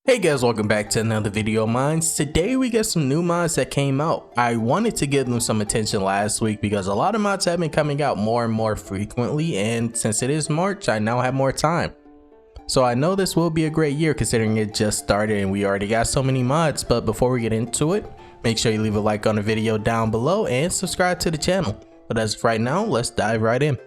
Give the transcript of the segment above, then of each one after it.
Hey guys, welcome back to another video of mine. Today we got some new mods that came out. I wanted to give them some attention last week because a lot of mods have been coming out more and more frequently, and since it is March, I now have more time. So I know this will be a great year considering it just started and we already got so many mods, but before we get into it, make sure you leave a like on the video down below and subscribe to the channel. But as of right now, let's dive right in.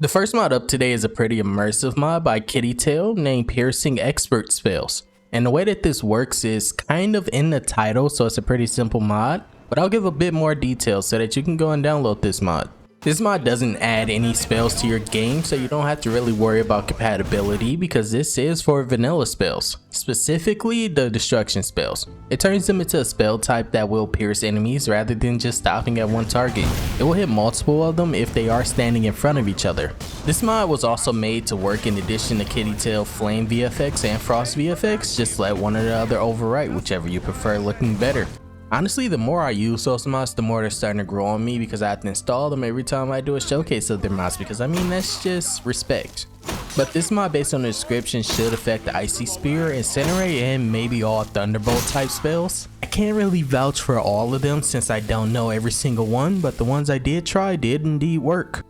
The first mod up today is a pretty immersive mod by Yggdrasil named Piercing Expert Spells. And the way that this works is kind of in the title, so it's a pretty simple mod, but I'll give a bit more detail so that you can go and download this mod. This mod doesn't add any spells to your game, so you don't have to really worry about compatibility because this is for vanilla spells, specifically the destruction spells. It turns them into a spell type that will pierce enemies rather than just stopping at one target. It will hit multiple of them if they are standing in front of each other. This mod was also made to work in addition to Yggdrasil Flame VFX and Frost VFX, just let one or the other overwrite, whichever you prefer looking better. Honestly, the more I use those mods, the more they're starting to grow on me because I have to install them every time I do a showcase of their mods because I mean that's just respect. But this mod based on the description should affect the Icy Spear, Incinerate, and maybe all Thunderbolt type spells. I can't really vouch for all of them since I don't know every single one, but the ones I did try did indeed work.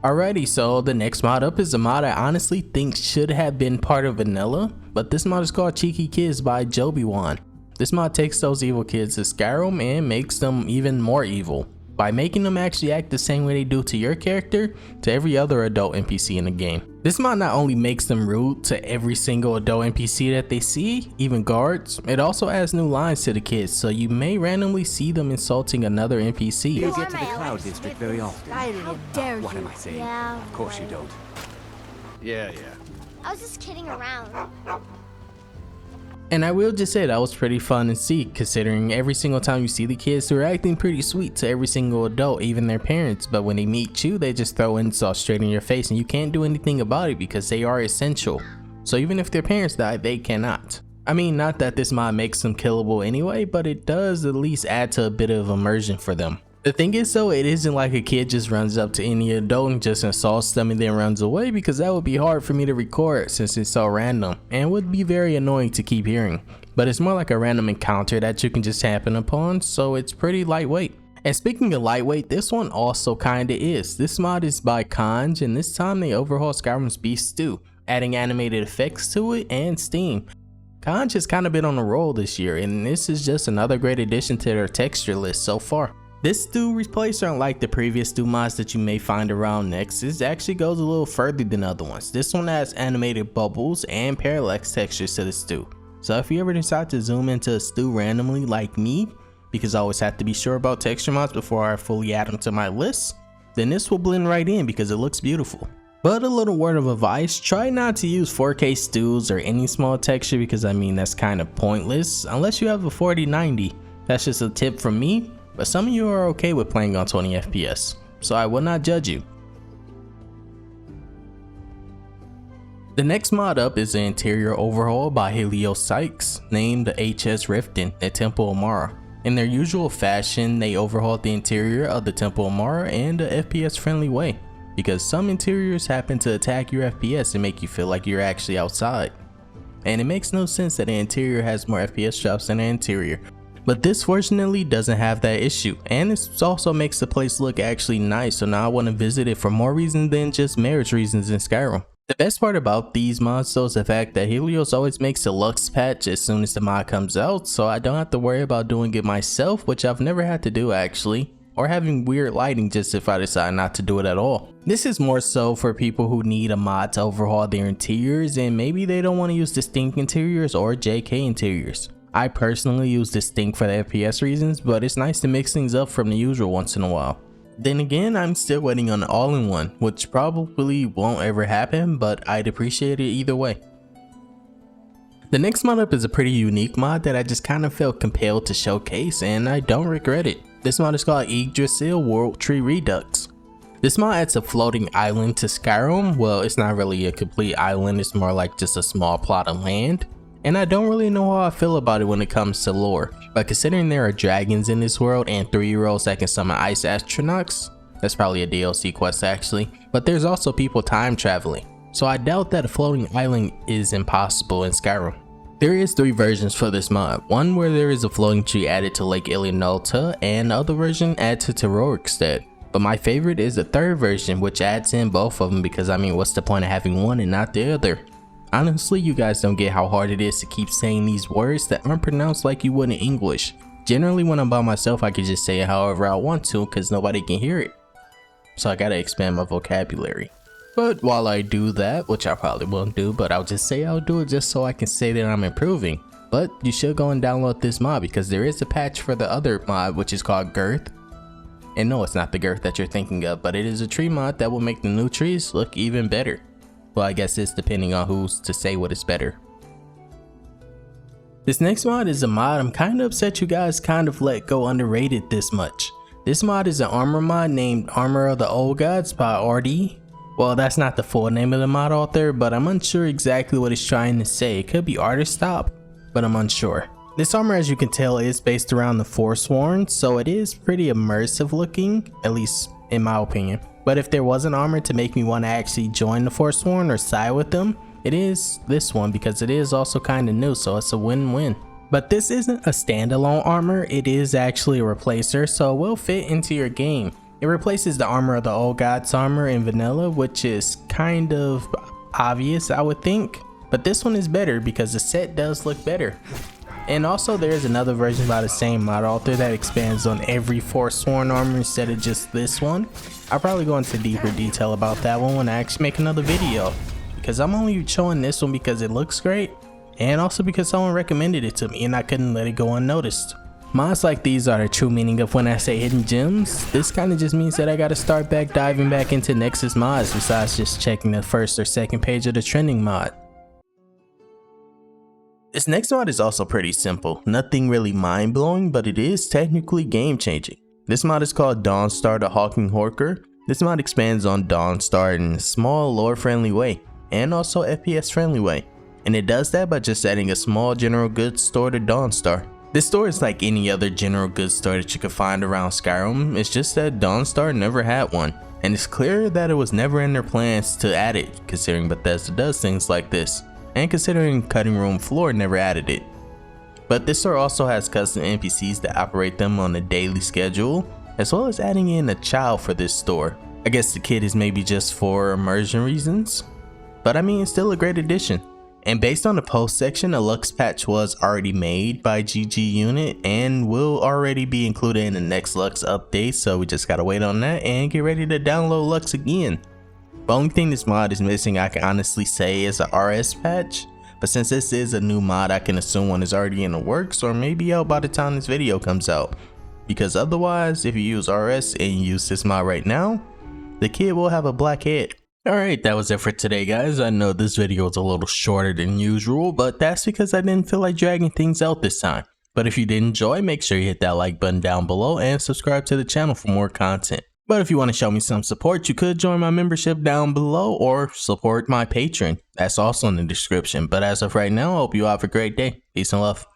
Alrighty, so the next mod up is a mod I honestly think should have been part of vanilla, but this mod is called Cheeky Kids by Joby1. This mod takes those evil kids to Skyrim and makes them even more evil by making them actually act the same way they do to your character to every other adult NPC in the game. This mod not only makes them rude to every single adult NPC that they see, even guards, it also adds new lines to the kids, so you may randomly see them insulting another NPC. You get to the Cloud District very often. How dare you? What am I saying? Yeah. Of course you don't. Yeah. I was just kidding around. And I will just say that was pretty fun to see, considering every single time you see the kids, they're acting pretty sweet to every single adult, even their parents, but when they meet you, they just throw insults straight in your face and you can't do anything about it because they are essential. So even if their parents die, they cannot. I mean, not that this mod makes them killable anyway, but it does at least add to a bit of immersion for them. The thing is though, it isn't like a kid just runs up to any adult and just insults them and then runs away, because that would be hard for me to record since it's so random and would be very annoying to keep hearing. But it's more like a random encounter that you can just happen upon, so it's pretty lightweight. And speaking of lightweight, this one also kinda is. This mod is by Kanjs, and this time they overhauled Skyrim's Beast Stew, adding animated effects to it and Steam. Kanjs has kinda been on a roll this year, and this is just another great addition to their texture list so far. This stew replacer, unlike the previous stew mods that you may find around next, it actually goes a little further than other ones. This one has animated bubbles and parallax textures to the stew. So if you ever decide to zoom into a stew randomly like me, because I always have to be sure about texture mods before I fully add them to my list, then this will blend right in because it looks beautiful. But a little word of advice, try not to use 4K stews or any small texture because I mean that's kind of pointless unless you have a 4090. That's just a tip from me. But some of you are okay with playing on 20 FPS, so I will not judge you. The next mod up is an interior overhaul by Helios Sykes, named the HS Riften at Temple of Mara. In their usual fashion, they overhauled the interior of the Temple of Mara in a FPS friendly way, because some interiors happen to attack your FPS and make you feel like you're actually outside. And it makes no sense that the interior has more FPS drops than the interior. But this fortunately doesn't have that issue, and this also makes the place look actually nice, so now I want to visit it for more reasons than just marriage reasons in Skyrim. The best part about these mods though is the fact that Helios always makes a Lux patch as soon as the mod comes out, so I don't have to worry about doing it myself, which I've never had to do actually, or having weird lighting just if I decide not to do it at all. This is more so for people who need a mod to overhaul their interiors and maybe they don't want to use distinct interiors or JK interiors. I personally use Distinct for the FPS reasons, but it's nice to mix things up from the usual once in a while. Then again, I'm still waiting on an all-in-one, which probably won't ever happen, but I'd appreciate it either way. The next mod up is a pretty unique mod that I just kind of felt compelled to showcase, and I don't regret it. This mod is called Yggdrasil World Tree Redux. This mod adds a floating island to Skyrim. Well, it's not really a complete island, it's more like just a small plot of land. And I don't really know how I feel about it when it comes to lore, but considering there are dragons in this world and 3-year-olds that can summon ice astronauts, That's probably a DLC quest actually. But there's also people time traveling. So I doubt that a floating island is impossible in Skyrim. There is 3 versions for this mod. One where there is a floating tree added to Lake Ilyanolta, and the other version added to Terrorikstead. But my favorite is the 3rd version, which adds in both of them because I mean, what's the point of having one and not the other? Honestly, you guys don't get how hard it is to keep saying these words that aren't pronounced like you would in English. Generally when I'm by myself I can just say it however I want to because nobody can hear it. So I gotta expand my vocabulary. But while I do that, which I probably won't do, but I'll just say I'll do it just so I can say that I'm improving. But you should go and download this mod because there is a patch for the other mod which is called Girth. And no, it's not the Girth that you're thinking of, but it is a tree mod that will make the new trees look even better. Well, I guess it's depending on who's to say what is better. This next mod is a mod I'm kind of upset you guys kind of let go underrated this much. This mod is an armor mod named Armor of the Old Gods by RD. Well, that's not the full name of the mod author, but I'm unsure exactly what it's trying to say. It could be artist stop, but I'm unsure. This armor, as you can tell, is based around the Forsworn, so it is pretty immersive looking, at least in my opinion. But if there was an armor to make me want to actually join the Forsworn or side with them, it is this one because it is also kind of new, so it's a win-win. But this isn't a standalone armor, it is actually a replacer, so it will fit into your game. It replaces the Armor of the Old Gods armor in vanilla, which is kind of obvious I would think. But this one is better because the set does look better. And also there is another version by the same mod author that expands on every Forsworn armor instead of just this one. I'll probably go into deeper detail about that one when I actually make another video. Because I'm only showing this one because it looks great. And also because someone recommended it to me and I couldn't let it go unnoticed. Mods like these are the true meaning of when I say hidden gems. This kind of just means that I gotta start diving back into Nexus mods besides just checking the 1st or 2nd page of the trending mod. This next mod is also pretty simple, nothing really mind-blowing, but it is technically game-changing. This mod is called Dawnstar the Hawking Horker. This mod expands on Dawnstar in a small lore-friendly way, and also FPS-friendly way. And it does that by just adding a small general goods store to Dawnstar. This store is like any other general goods store that you could find around Skyrim, it's just that Dawnstar never had one. And it's clear that it was never in their plans to add it, considering Bethesda does things like this. And considering Cutting Room Floor never added it. But this store also has custom NPCs that operate them on a daily schedule, as well as adding in a child for this store. I guess the kid is maybe just for immersion reasons, but I mean it's still a great addition. And based on the post section, a Lux patch was already made by GG Unit and will already be included in the next Lux update, so we just gotta wait on that and get ready to download Lux again. The only thing this mod is missing I can honestly say is a RS patch, but since this is a new mod I can assume one is already in the works or maybe out by the time this video comes out. Because otherwise, if you use RS and you use this mod right now, the kid will have a black head. Alright, that was it for today guys. I know this video was a little shorter than usual, but that's because I didn't feel like dragging things out this time. But if you did enjoy, make sure you hit that like button down below and subscribe to the channel for more content. But if you want to show me some support, you could join my membership down below or support my Patreon. That's also in the description. But as of right now, I hope you all have a great day. Peace and love.